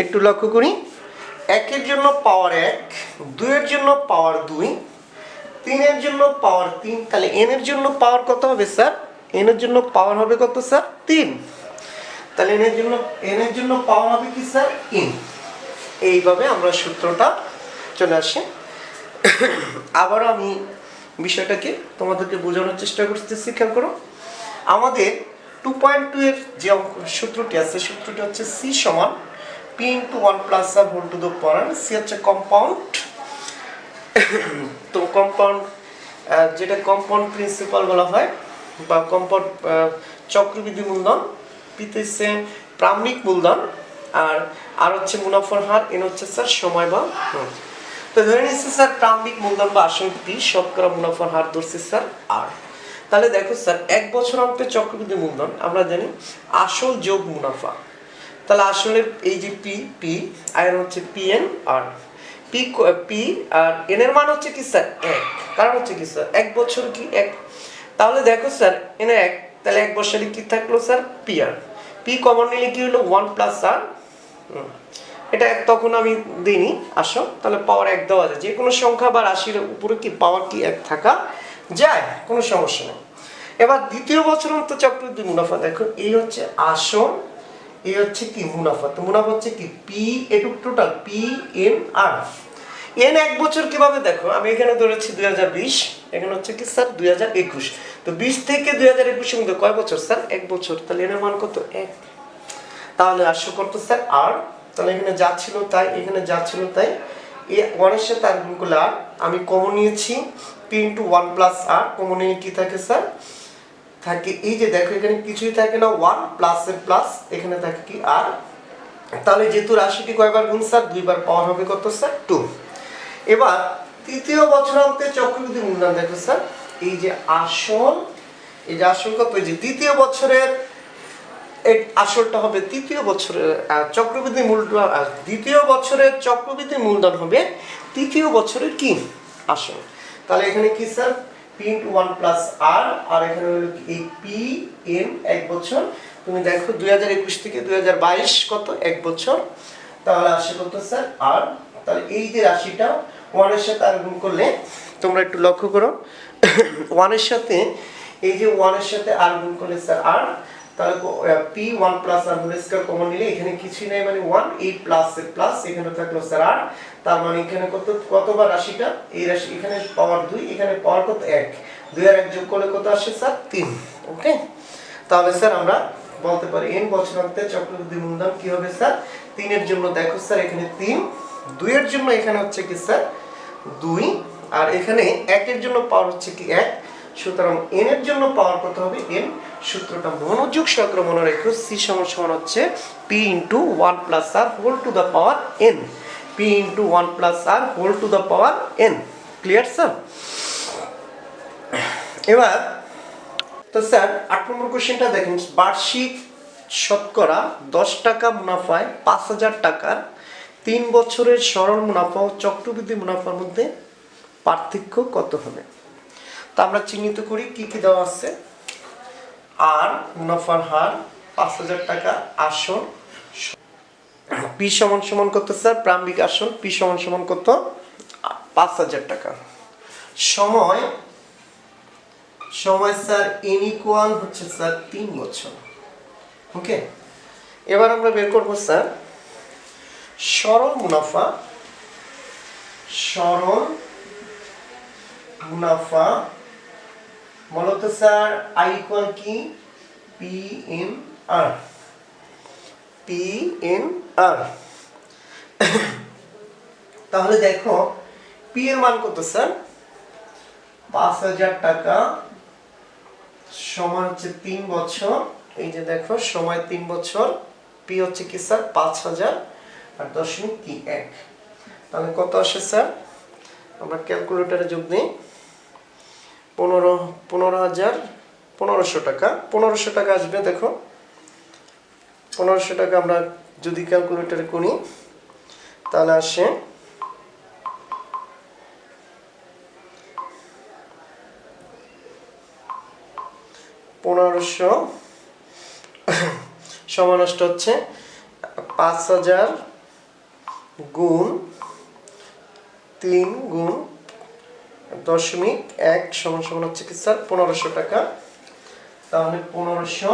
একটু লক্ষ্য করি, একের জন্য পাওয়ার 1, 2 এর জন্য পাওয়ার 2, 3 এর জন্য পাওয়ার 3, তাহলে n এর জন্য পাওয়ার কত হবে স্যার? n এর জন্য পাওয়ার হবে কত স্যার? 3। তাহলে n এর জন্য পাওয়ার হবে কি স্যার? n। এইভাবে আমরা সূত্রটা চলে আসে। আবার আমি বিষয়টাকে তোমাদেরকে বোঝানোর চেষ্টা করতেছি, খেয়াল করো। আমাদের 2.2 এর যে সূত্রটি আছে, সূত্রটি হচ্ছে c সমান p * 1 + r whole to the power n। c হচ্ছে কম্পাউন্ড, তো কম্পাউন্ড যেটা কম্পাউন্ড প্রিন্সিপাল বলা হয় বা কম্পাউন্ড চক্রবৃদ্ধি মূলধন, p হচ্ছে প্রারম্ভিক মূলধন, আর হচ্ছে মুনাফার হার, n হচ্ছে স্যার সময় বা তো ধরে নিচ্ছি স্যার প্রারম্ভিক মূলধন বা আসল p, শতকরা মুনাফার হার ধরছি স্যার r। তাহলে দেখো স্যার 1 বছর অন্তর চক্রবৃদ্ধি মূলধন আমরা জানি আসল যোগ মুনাফা। তাহলে আসলে এই যে p আর হচ্ছে pn আর p আর n এর মান হচ্ছে কি স্যার 1, কারণ হচ্ছে কি স্যার 1 বছর কি 1। তাহলে দেখো স্যার n 1, তাহলে 1 বছরে কি থাকলো স্যার p আর p কমন নিলে কি হলো 1 + r। এটা তখন আমি দিইনি, আসো তাহলে পাওয়ার 1 দেওয়া যায়, যে কোনো সংখ্যা বা রাশির উপরে কি পাওয়ার কি 1 থাকা যায়, কোনো সমস্যা নেই। এবার দ্বিতীয় বছর অন্তর চক্রবৃদ্ধি মুনাফা, দেখো এই হচ্ছে আসল, এই হচ্ছে কি মুনাফা। তো মুনাফা হচ্ছে কি p, এটুক total p n r। n 1 বছর কিভাবে দেখো, আমি এখানে ধরেছি 2020, এখানে হচ্ছে কি স্যার 2021। তো 20 থেকে 2021 এর মধ্যে কয় বছর স্যার? 1 বছর। তাহলে n এর মান কত? 1। তাহলে আসো কত স্যার r। তাহলে এখানে যা ছিল তাই, এখানে যা ছিল তাই, এই 1 এর সাথে আর গুণ করলে r, আমি কমন নিয়েছি p * 1 + r, কমন নিয়ে কি থাকে স্যার? থাকে এই যে দেখো এখানে কিছুই থাকে না, 1 প্লাস এর প্লাস, এখানে থাকে কি r। তাহলে যেহেতু রাশিটি কয়বার গুণ স্যার? 2 বার, পাওয়ার হবে কত স্যার? 2। এবার তৃতীয় বছরান্তে চক্রবৃদ্ধি মূলধন, দেখো স্যার এই যে আসল, এই যে আসল কত, এই যে দ্বিতীয় বছরের এই আসলটা হবে তৃতীয় বছরের চক্রবৃদ্ধি মূলধন, দ্বিতীয় বছরের চক্রবৃদ্ধি মূলধন হবে তৃতীয় বছরের কি আসল। তাহলে এখানে কি স্যার p * 1 + r, আর এখানে হলো এই p n 1 বছর। তুমি দেখো 2021 থেকে 2022 কত 1 বছর, তাহলে আসে কত স্যার r। তাহলে এই যে রাশিটা 1 এর সাথে আর গুণ করলে, তোমরা একটু লক্ষ্য করো 1 এর সাথে এই যে 1 এর সাথে আর গুণ করলে স্যার r, তাহলে p 1 + r whole square common নিলে এখানে কিছুই নাই, মানে 1, এই প্লাস এর প্লাস, এখানে থাকলো স্যার r। তার মানে এখানে কতবার রাশিটা, এই রাশি এখানে পাওয়ার 2, এখানে পাওয়ার কত 1, 2 আর 1 যোগ করলে কত আসে স্যার 3। ওকে, তাহলে স্যার আমরা বলতে পারি n বছরান্তে চক্রবৃদ্ধি মূলধন কি হবে স্যার? 3 এর জন্য দেখো স্যার এখানে 3, 2 এর জন্য এখানে হচ্ছে কি স্যার 2, আর এখানে 1 এর জন্য পাওয়ার হচ্ছে কি 1। সুতরাং n এর জন্য পাওয়ার কত হবে? n। সূত্রটা মনোযোগ সহকারে মনে রেখো, c সমান হচ্ছে p * 1 + r whole to the power n, p * 1 + r whole to the power n। Clear sir? এবার তো স্যার 8 নম্বর কোশ্চেনটা দেখেন, বার্ষিক শতকরা 10 টাকা মুনাফায় 5000 টাকার 3 বছরের সরল মুনাফা ও চক্রবৃদ্ধি মুনাফার মধ্যে পার্থক্য কত হবে? তা আমরা চিহ্নিত করি কি কি দেওয়া আছে। আর মুনাফার হার 5000 টাকা আসল, p সমান কত স্যার? প্রারম্ভিক আসল p সমান কত? 5000 টাকা। সময় স্যার n ইকুয়াল হচ্ছে স্যার 3 বছর। ওকে, এবার আমরা বের করব স্যার সরল মুনাফা মূলত স্যার i ইকুয়াল কি p n r। তাহলে দেখো p এর মান কত স্যার? 5000 টাকা সমান হচ্ছে 3 বছর। এই যে দেখো সময় 3 বছর, p হচ্ছে কি স্যার 5000 আর 0.31। তাহলে কত আসে স্যার? আমরা ক্যালকুলেটরে যোগ দিই, 15,000 টাকা। 1500 টাকা আসবে। দেখো 1500 টাকা আমরা যদি ক্যালকুলেটরে করি তাহলে আসে 1500 সমান হচ্ছে 5000 গুণ 3 গুণ 0.1 সমান সমান হচ্ছে কি স্যার 1500 টাকা। তাহলে 1500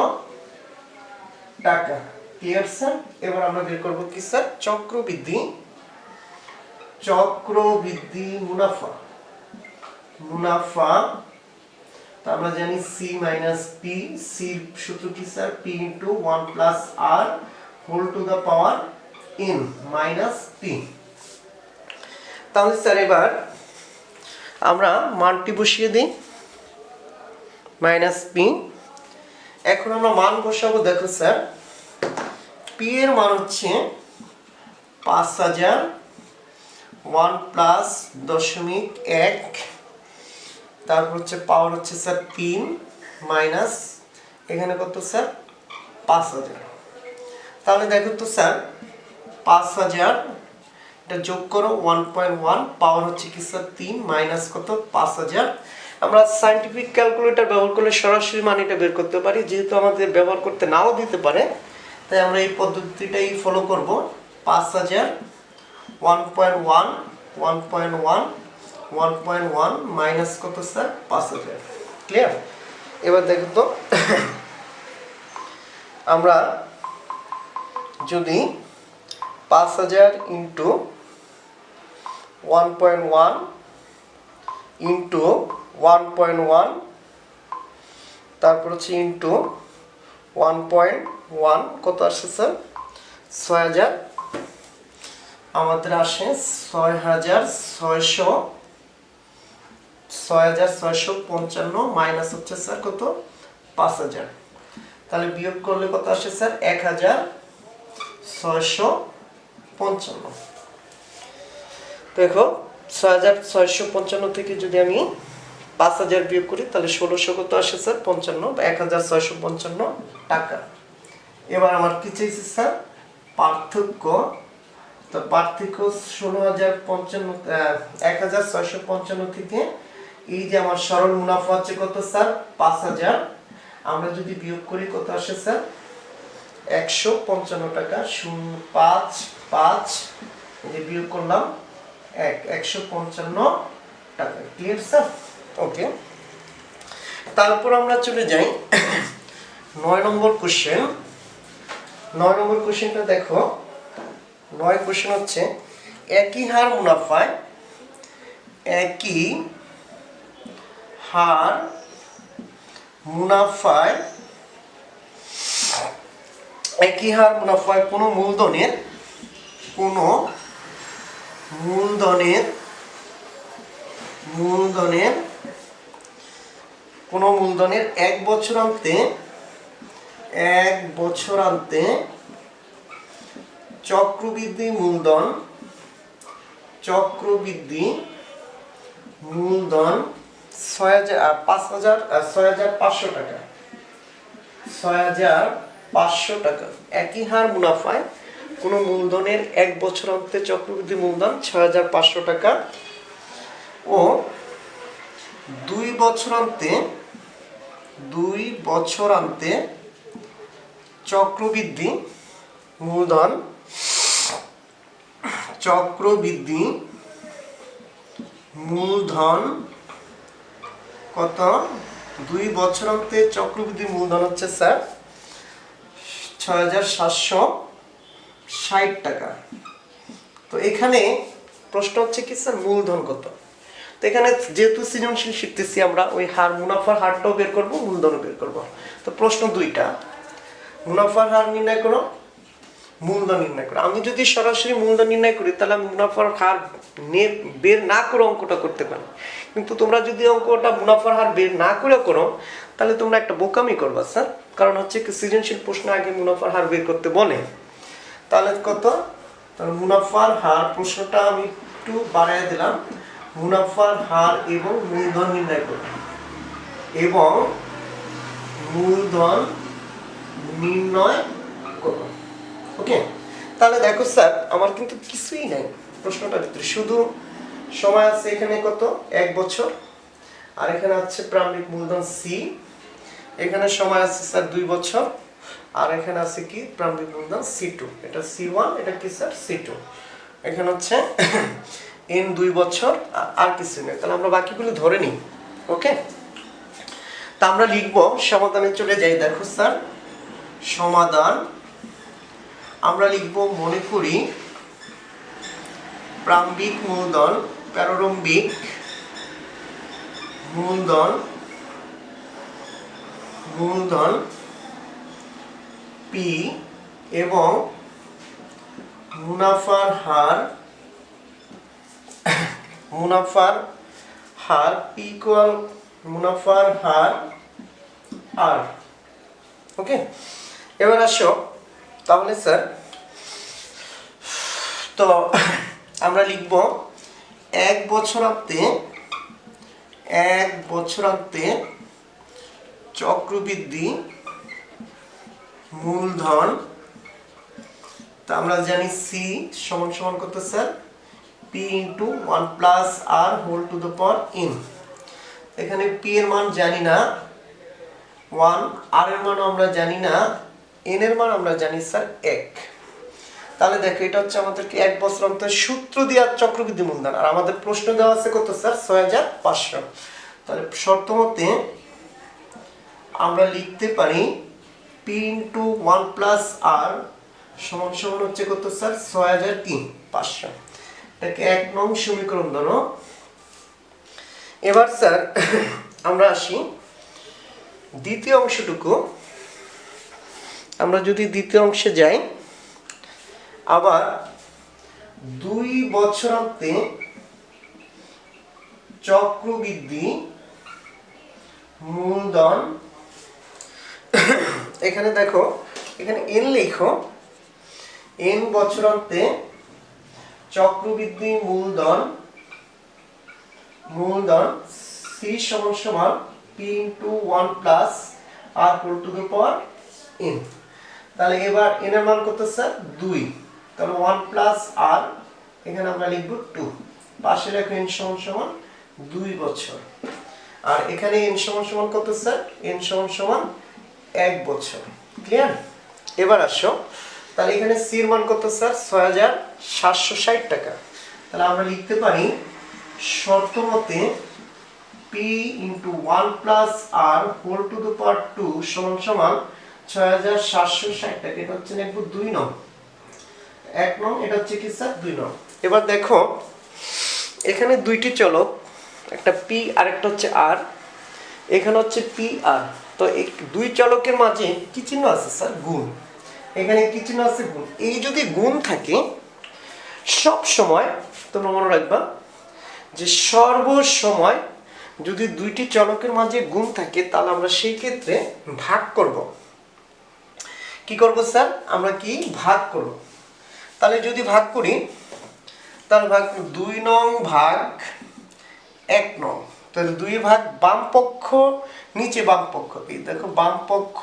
টাকা। Clear sir? এবার আমরা বের করব কি স্যার চক্রবৃদ্ধি মুনাফা। তো আমরা জানি c - p, c সূত্র কি sir p * 1 + r whole to the power n - p। তাহলে স্যার এবার আমরা মানটি বসিয়ে দিই -p। এখন আমরা মান বসাবো, দেখো স্যার p এর মান হচ্ছে 5000, 1 + 0.1, তারপর হচ্ছে পাওয়ার হচ্ছে স্যার 3 মাইনাস এখানে কত স্যার 5000। তাহলে দেখো তো স্যার 5000 এটা যোগ করো 1.1, পাওয়ার হচ্ছে কি স্যার 3 মাইনাস কত 5000। আমরা সায়েন্টিফিক ক্যালকুলেটর ব্যবহার করলে সরাসরি মান এটা বের করতে পারি, যেহেতু আমাদের ব্যবহার করতে নাও দিতে পারে তাই আমরা এই পদ্ধতিটাই ফলো করব। 5000 1.1 1.1 1.1 মাইনাস কত স্যার 5000। ক্লিয়ার? এবার দেখো তো আমরা যদি 5000 ইন্টু 1.1 ইন্টু 1.1 তারপর হচ্ছে ইন্টু 1.1 কত আসে স্যার 6000, আমাদের আসে 6655 মাইনাস হচ্ছে স্যার কত 5000। তাহলে বিয়োগ করলে কত আসে স্যার 1655। দেখো 6655 থেকে যদি আমি 5000 বিয়োগ করি তাহলে 1600 কত আসে স্যার 55 বা 1655 টাকা। এবার আমার কি চাইছে স্যার পার্থক্য। তো পার্থক্য 1655 থেকে এই যে আমার সরল মুনাফা হচ্ছে কত স্যার 5000, আমরা যদি বিয়োগ করি কত আসে স্যার 155 টাকা। 0.55 যে বিয়োগ করলাম 155 টাকা। Clear sir? ওকে, তারপর আমরা চলে যাই 9 নম্বর কোশ্চেন। 9 নম্বর কোশ্চেনটা দেখো, 9 কোশ্চেন হচ্ছে একই হার মুনাফায় কোনো মূলধনের 1 বছরান্তে চক্রবৃদ্ধি মূলধন 6500 টাকা। 6500 টাকা। একই হার মুনাফায় কোনো মূলধনের 1 বছরান্তে চক্রবৃদ্ধি মূলধন 6500 টাকা ও 2 বছরান্তে চক্রবৃদ্ধি মূলধন কত 2 বছরান্তে চক্রবৃদ্ধি মূলধন হচ্ছে স্যার 6760 টাকা। তো এখানে প্রশ্ন হচ্ছে কি স্যার মূলধন কত। তো এখানে যেহেতু সৃজনশীল শিখতেছি আমরা ওই হার মুনাফার হারটাও বের করব, মূলধনও বের করব। তো প্রশ্ন দুইটা, মুনাফার হার নির্ণয় করো, মূলধন নির্ণয় করো। আমি যদি সরাসরি মূলধন নির্ণয় করি তাহলে আমি মুনাফার হার বের না করে অঙ্কটা করতে পারি, কিন্তু তোমরা যদি অঙ্কটা মুনাফার হার বের না করে করো তাহলে তোমরা একটা বোকামি করবা স্যার। কারণ হচ্ছে কি সৃজনশীল প্রশ্ন আগে মুনাফার হার বের করতে বলে। তাহলে কত, তাহলে মুনাফার হার প্রশ্নটা আমি একটু বাড়ায় দিলাম, মুনাফার হার এবং মূলধন নির্ণয় করো ওকে। তাহলে দেখো স্যার আমার কিন্তু কিছুই নাই প্রশ্নটার ভিতরে, শুধু সময় আছে এখানে কত 1 বছর, আর এখানে আছে প্রারম্ভিক মূলধন সি, এখানে সময় আছে স্যার 2 বছর, আর এখানে আছে কি প্রারম্ভিক মূলধন C2, এটা C1, এটা কি স্যার C2। এখানে হচ্ছে n 2 বছর আর কিছু নেই, তাহলে আমরা বাকিগুলো ধরে নিই। ওকে, তা আমরা লিখব সমাধানে চলে যাই। দেখো স্যার, সমাধান আমরা লিখব, মনে করি প্রারম্ভিক মূলধন, প্রারম্ভিক মূলধন মূলধন P এবং মুনাফার হার P ইকুয়াল মুনাফার হার R। ওকে, এবার আসো তাহলে স্যার, তো আমরা লিখব 1 বছরান্তে চক্রবৃদ্ধি মূলধন, তা আমরা জানি C সমান সমান কত sir, P into 1 plus R whole to the power n। এখানে P এর মান জানি না 1, R এর মান আমরা জানি না, n এর মান আমরা জানি স্যার 1। তাহলে দেখো এটা হচ্ছে আমাদেরকে 1 বছর অন্তর সূত্র দেওয়া চক্রবৃদ্ধি মূলধন, আর আমাদের প্রশ্ন দেওয়া আছে কত স্যার, 6500। তাহলে শর্ত মতে আমরা লিখতে পারি P ইন্টু 1 প্লাস R সমান সমান হচ্ছে কত স্যার, 6500। এটাকে 1 নং সমীকরণ ধরো। এবার স্যার আমরা আসি দ্বিতীয় অংশটুকু। আমরা যদি দ্বিতীয় অংশে যাই, আবার 2 বছরান্তে চক্রবৃদ্ধি মূলধন, এখানে দেখো এখানে n লিখো, n বছরান্তে চক্রবৃদ্ধি মূলধন C সমান সমান P into 1 plus R whole to the power n। তাহলে এবার n এর মান কত স্যার, 2, তাহলে 1 প্লাস R, এখানে আমরা লিখব 2, পাশে রাখো n সমান সমান 2 বছর, আর এখানে n সমান সমান কত স্যার, n সমান সমান 1 বছর। ক্লিয়ার? এবার আসো, তাহলে এখানে C এর মান কত স্যার, 6760 টাকা। তাহলে আমরা লিখতে পারি শর্ত মতে P into 1 plus R whole to the power 2 সমান সমান 6760 টাকা। এটা হচ্ছে লিখব 2 নং, 1 নং, এটা হচ্ছে কি স্যার 2 নং। এবার দেখো এখানে দুইটি চলক, একটা P আর একটা হচ্ছে R, এখানে হচ্ছে PR। তো এই দুই চলকের মাঝে কি চিহ্ন আছে স্যার, গুণ। এখানে কি চিহ্ন আছে, গুণ। এই যদি গুণ থাকে সব সময় তোমরা মনে রাখবা যে সর্বসময় যদি দুইটি চলকের মাঝে গুণ থাকে, তাহলে আমরা সেই ক্ষেত্রে ভাগ করব। কি করব স্যার, আমরা কি ভাগ করব। তাহলে যদি ভাগ করি, তাহলে ভাগ 2 নং ভাগ 1 নং, তাহলে 2 ভাগ বাম পক্ষ নিচে বাম পক্ষ, এই দেখো বাম পক্ষ,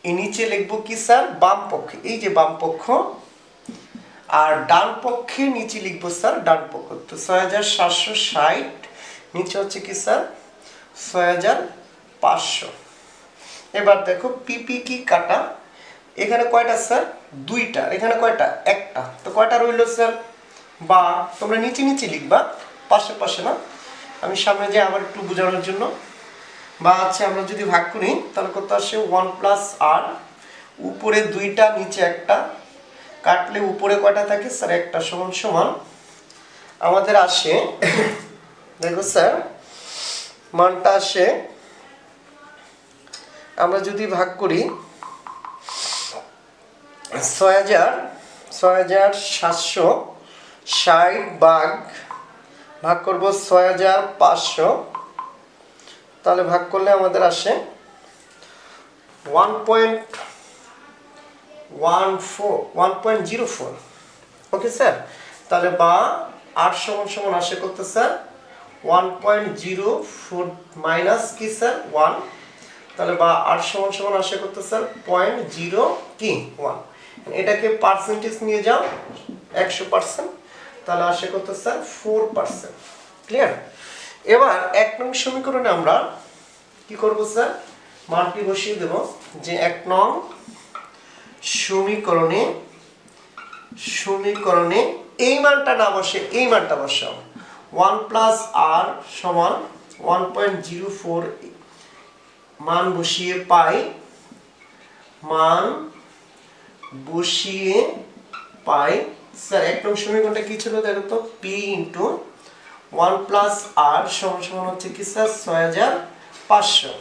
এই নিচে লিখবো কি স্যার, বাম পক্ষে, এই যে বাম পক্ষ, আর ডান পক্ষে নিচে লিখবো স্যার ডান পক্ষ। তো 6760 নিচে হচ্ছে কি স্যার 6500। এবার দেখো পিপি কি কাটা, এখানে কয়টা স্যার, 2টা, এখানে কয়টা, 1টা, তো কয়টা রইল স্যার, বা তোমরা নিচে নিচে লিখবা, পাশে পাশে না, আমি সামনে যে আবার একটু বোঝানোর জন্য। বা আছে আমরা যদি ভাগ করি তাহলে কত আসে, 1 প্লাস R, উপরে 2টা নিচে 1টা, কাটলে উপরে কয়টা থাকে স্যার, 1টা, সমান সমান আমাদের আসে দেখো স্যার মানটা আসে, আমরা যদি ভাগ করি 6760 ভাগ করব 6500, তাহলে ভাগ করলে আমাদের আসে 1.04। ওকে স্যার, তাহলে বা R সমান সমান আসে কত স্যার, 1.04 মাইনাস কি স্যার 1, তাহলে বা R সমান সমান আসে কত স্যার 0.01। এটাকে পার্সেন্টেজ নিয়ে যাও 100%, তাহলে আসে কত স্যার 4%। ক্লিয়ার? এবার 1 নং সমীকরণে আমরা কি করব স্যার, মানটি বসিয়ে দেব যে 1 নং সমীকরণে সমীকরণে এই মানটা না বসে এই মানটা বসাও 1 প্লাস আর সমান 1.04 মান বসিয়ে পাই স্যার এক নং সমীকরণটা কি ছিল দেখো তো p ইন্টু 1 প্লাস আর সমান সমান হচ্ছে কি স্যার 6500।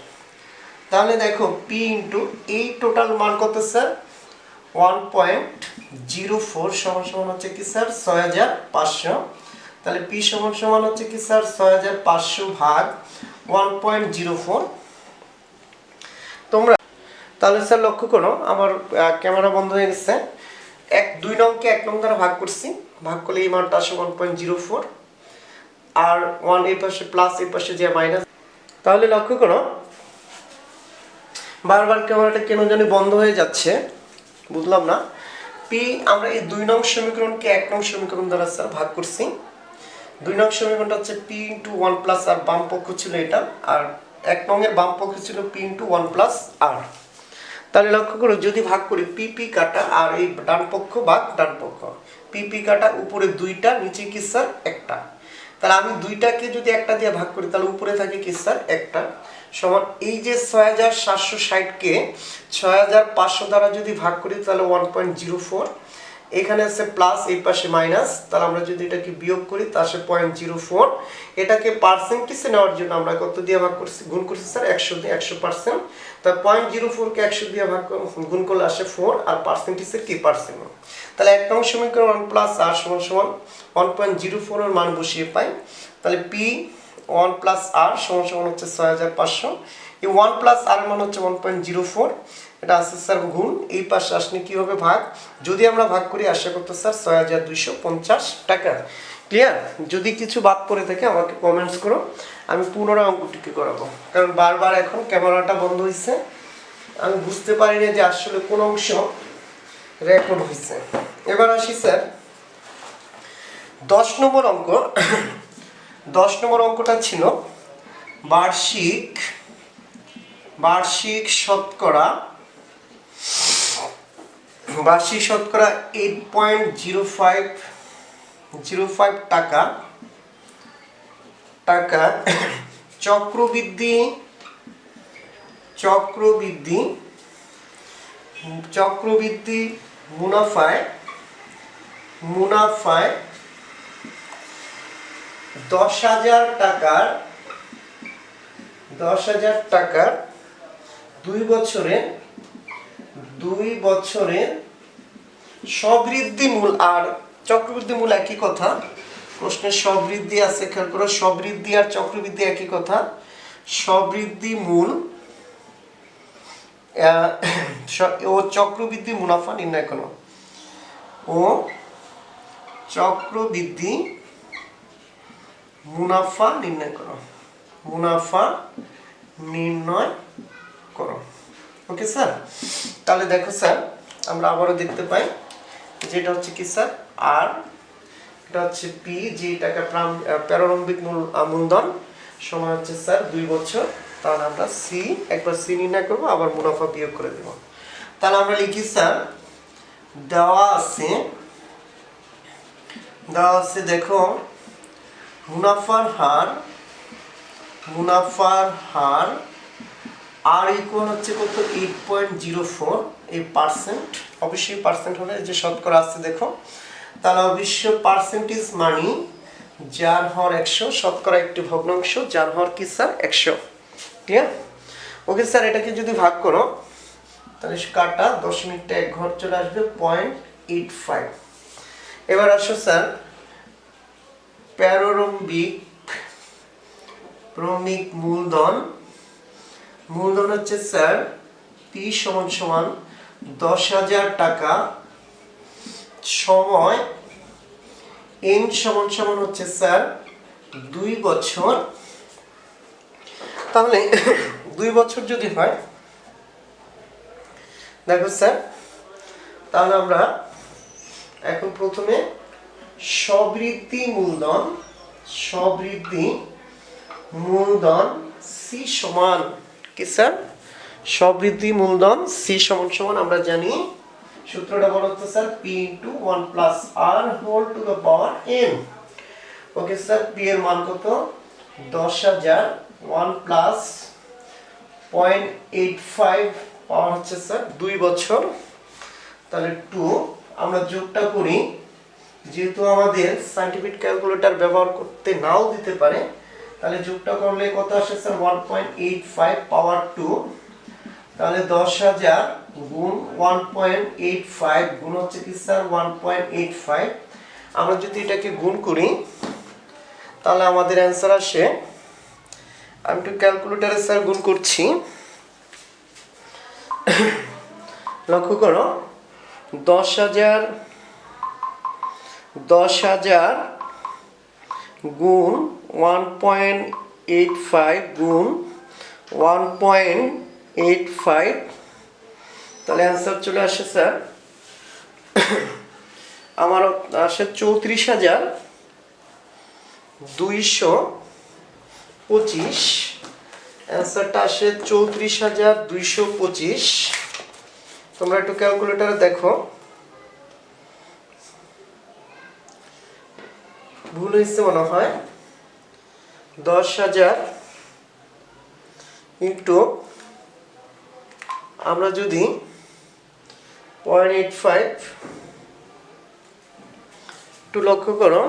তাহলে দেখো p ইন্টু এই টোটাল মান কত স্যার 1.04 সমান সমান হচ্ছে কি স্যার 6500। তাহলে p সমান সমান হচ্ছে কি স্যার 6500 ভাগ 1.04। তোমরা তাহলে স্যার লক্ষ্য করো আমার ক্যামেরা বন্ধ হয়ে গেছে। 2 নংকে 1 নং দ্বারা ভাগ করছি, ভাগ করলে এই মানটা আসে 1.04 আর 1 এই পাশে প্লাস এই পাশে যে মাইনাস। তাহলে লক্ষ্য করো বারবার ক্যামেরাটা কেন জানি বন্ধ হয়ে যাচ্ছে বুঝলাম না। p আমরা এই 2 নং সমীকরণকে 1 নং সমীকরণ দ্বারা স্যার ভাগ করছি। 2 নং সমীকরণটা হচ্ছে p ইনটু 1 প্লাস আর বাম পক্ষ ছিল এটা, আর 1 নং এর বাম পক্ষ ছিল p ইনটু 1 প্লাস আর। তাহলে লক্ষ্য করো যদি ভাগ করি p কাটা আর এই ডান পক্ষ ভাগ ডান পক্ষ, p কাটা উপরে 2টা নিচে কি স্যার একটা। তাহলে আমি 2টাকে যদি একটা দিয়ে ভাগ করি তাহলে উপরে থাকে কি স্যার একটা সমান এই যে 6760 কে 6500 দ্বারা যদি ভাগ করি তাহলে 1.04, এখানে আছে প্লাস এই পাশে মাইনাস, তাহলে আমরা যদি এটাকে বিয়োগ করি তা আসে 0.04। এটাকে পার্সেন্টেজে নেওয়ার জন্য আমরা কত দিয়ে ভাগ করছি গুণ করছি স্যার 100 দিয়ে 100%। তা 0.04 কে 100 দিয়ে ভাগ গুণ করলে আসে 4 আর পার্সেন্টেজের কি পার্সেন্ট। তাহলে 1 নং সমীকরণ 1 প্লাস আর সমান সমান 1.04 এর মান বসিয়ে পাই। তাহলে p 1 প্লাস আর সমান সমান হচ্ছে 6500। এই 1 প্লাস আর মান হচ্ছে 1.04, এটা আছে স্যার গুণ এই পাশে আসলে কি হবে ভাগ, যদি আমরা ভাগ করি আসে কত স্যার 6250 টাকা। ক্লিয়ার? যদি কিছু বাদ পড়ে থাকে আমাকে কমেন্টস করো, আমি পুনরায় অঙ্কটিকে করাবো, কারণ বারবার এখন ক্যামেরাটা বন্ধ হয়েছে, আমি বুঝতে পারি না যে আসলে কোন অংশ রেকর্ড হয়েছে। এবার আসি স্যার 10 নম্বর অঙ্ক। 10 নম্বর অঙ্কটা ছিল বার্ষিক শতকরা 8.05 টাকা চক্রবৃদ্ধি মুনাফায় 10,000 টাকার 2 বছরে সবৃদ্ধি মূল আর চক্রবৃদ্ধি মূল একই কথা, প্রশ্নে সবৃদ্ধি আছে খেয়াল করো, সবৃদ্ধি আর চক্রবৃদ্ধি একই কথা। সবৃদ্ধি মূল ও চক্রবৃদ্ধি মুনাফা নির্ণয় করো, চক্রবৃদ্ধি মুনাফা নির্ণয় করো। Okay sir? তাহলে দেখো স্যার আমরা আবারও দেখতে পাই যেটা হচ্ছে কি স্যার আর, এটা হচ্ছে p, যে টাকা প্রারম্ভিক মূলধন সময় হচ্ছে স্যার 2 বছর। তাহলে আমরা একবার c নির্ণয় করবো, আবার মুনাফা বিয়োগ করে দেব। তাহলে আমরা লিখি স্যার দেওয়া আছে দেখো মুনাফার হার আর ইকুয়াল হচ্ছে কত 8.04 এই পার্সেন্ট, অবশ্যই পার্সেন্ট হলে যে শতকরা আসছে দেখো, তাহলে অবশ্য পার্সেন্টেজ মানি যার হর 100, শতকরা একটি ভগ্নাংশ যার হর কি স্যার 100। ক্লিয়ার? ওকে স্যার এটাকে যদি ভাগ করো তাহলে কাটা দশমিকটা 1 ঘর চলে আসবে 0.85। এবার আসো স্যার প্রারম্ভিক মূলধন হচ্ছে স্যার p সমান সমান 10,000 টাকা, সময় n সমান সমান হচ্ছে স্যার 2 বছর। তাহলে 2 বছর যদি হয় দেখো স্যার, তাহলে আমরা এখন প্রথমে সবৃদ্ধি মূলধন c সমান কি স্যার, সবৃদ্ধি মূলধন c সমান সমান আমরা জানি সূত্রটা বলো তো sir, p into 1 plus r whole to the power n। Okay sir, p এর মান কত? 10,000, 1 প্লাস 0.85 পাওয়ার হচ্ছে স্যার 2 বছর, তাহলে 2। আমরা যোগটা করি, যেহেতু আমাদের সায়েন্টিফিক ক্যালকুলেটর ব্যবহার করতে নাও দিতে পারে, তাহলে যোগটা করলে কত আসে স্যার? 1.85 পাওয়ার 2, তাহলে 10,000 গুণ 1.85 গুণ হচ্ছে কি স্যার 1.85। আমরা যদি এটাকে গুণ করি তাহলে আমাদের অ্যান্সার আসে, আমি একটু ক্যালকুলেটরে স্যার গুণ করছি, লক্ষ্য করো, 10,000 গুণ 1.85 গুণ 1.85, তাহলে অ্যান্সার চলে আসে স্যার আমার আসে 34,225। অ্যান্সারটা আসে 34,225। তোমরা একটু ক্যালকুলেটরে দেখো, ভুল হয়েছে মনে হয়। 10,000 ইন্টু আমরা যদি 0.85 একটু লক্ষ্য করো,